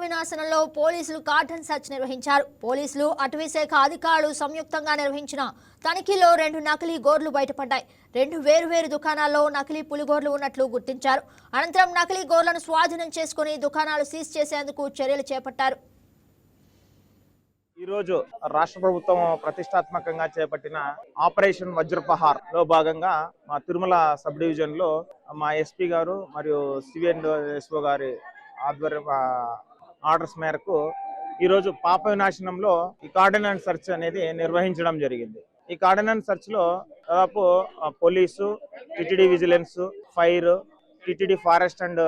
వినాశనంలో పోలీసులు cordon search నిర్వహించారు. పోలీసులు, అటవీ శాఖ అధికారులు సంయుక్తంగా నిర్వహించిన తనిఖీలో 2 నకిలీ గోర్లు బయటపడ్డాయి. 2 వేర్వేరు దుకాణాల్లో నకిలీ పులిగోర్లు ఉన్నట్లు గుర్తించారు. అనంతరం నకిలీ గోర్లను స్వాధీనం చేసుకుని దుకాణాలు సీజ్ చేసేందుకు చర్యలు చేపట్టారు. ఈ రోజు రాష్ట్ర ప్రభుత్వం ప్రతిష్టాత్మకంగా చేపట్టిన ఆపరేషన్ వజ్రపహార్ లో భాగంగా మా తిరుమల సబ్ డివిజన్ లో మా ఎస్పీ గారు మరియు సివిఎన్ఎస్ఓ గారి ఆధ్వర్యం ఆర్డర్స్ మేరకు ఈ రోజు పాప వినాశనంలో ఈ కార్డినెన్స్ సెర్చ్ అనేది నిర్వహించడం జరిగింది. ఈ కార్డినెన్స్ సెర్చ్ లో దాదాపు police, TTD vigilance, fire, TTD forest and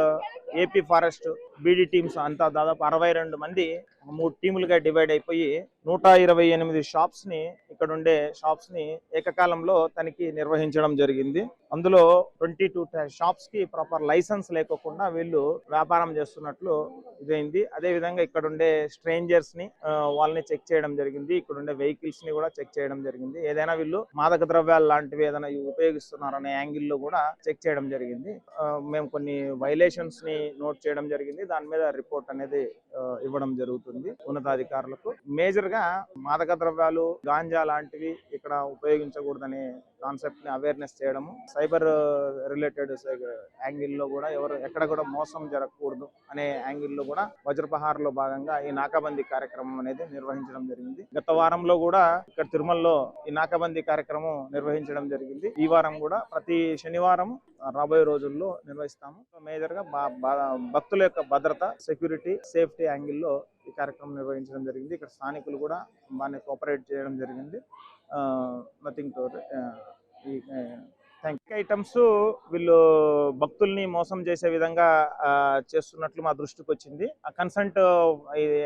AP forest beedi teams అంతా దాదాపు 62 మంది 3 టీములుగా డివైడ్ అయిపోయి 128 షాప్స్ ని ఇక్కడ ఉండే షాప్స్ ని ఏకకాలంలో తనిఖీ నిర్వహించడం జరిగింది. అందులో 22 షాప్స్ కి ప్రాపర్ లైసెన్స్ లేకోకుండా వీళ్ళు వ్యాపారం చేస్తున్నట్లు ఇదైంది. అదే విధంగా ఇక్కడ ఉండే స్ట్రేంజర్స్ ని వాళ్ళని చెక్ చేయడం జరిగింది. ఇక్కడ ఉండే వెహికల్స్ ని కూడా చెక్ చేయడం జరిగింది. ఏదైనా వీళ్ళు మాదక ద్రవ్యాలు లాంటివి ఏదైనా ఉపయోగిస్తున్నారనే యాంగిల్ లో కూడా చెక్ చేయడం జరిగింది. మేము కొన్ని వైలేషన్స్ ని నోట్ చేయడం జరిగింది. దాని మీద రిపోర్ట్ అనేది ఇవ్వడం జరుగుతుంది ఉన్నతాధికారులకు. మేజర్ గా మాదక ద్రవ్యాలు, గాంజా లాంటివి ఇక్కడ ఉపయోగించకూడదనే కాన్సెప్ట్ ని అవేర్నెస్ చేయడము, సైబర్ రిలేటెడ్ యాంగిల్ లో కూడా ఎక్కడ కూడా మోసం జరగకూడదు అనే యాంగిల్ లో కూడా వజ్రపహార్ లో భాగంగా ఈ నాకాబందీ కార్యక్రమం అనేది నిర్వహించడం జరిగింది. గత వారంలో కూడా ఇక్కడ తిరుమలలో ఈ నాకాబందీ కార్యక్రమం నిర్వహించడం జరిగింది. ఈ వారం కూడా ప్రతి శనివారం రాబోయే రోజుల్లో నిర్వహిస్తాము. మేజర్ గా భక్తుల యొక్క భద్రత, సెక్యూరిటీ, సేఫ్టీ యాంగిల్ లో ఈ కార్యక్రమం నిర్వహించడం జరిగింది. ఇక్కడ స్థానికులు కూడా బాగా కోఆపరేట్ చేయడం జరిగింది. నథింగ్ టు థ్యాంక్ ఐటమ్స్ వీళ్ళు భక్తుల్ని మోసం చేసే విధంగా చేస్తున్నట్లు మా దృష్టికి వచ్చింది. ఆ కన్సెంట్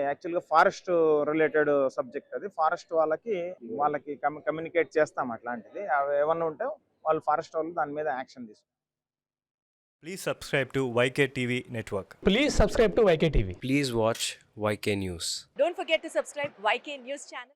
యాక్చువల్ గా ఫారెస్ట్ రిలేటెడ్ సబ్జెక్ట్. అది ఫారెస్ట్ వాళ్ళకి కమ్యూనికేట్ చేస్తాం. అట్లాంటిది ఏమన్నా ఉంటే వాళ్ళు ఫారెస్ట్ వాళ్ళు దాని మీద యాక్షన్ తీసుకుంటారు. Please subscribe to YK TV Network. Please subscribe to YK TV. Please watch YK News. Don't forget to subscribe YK News channel.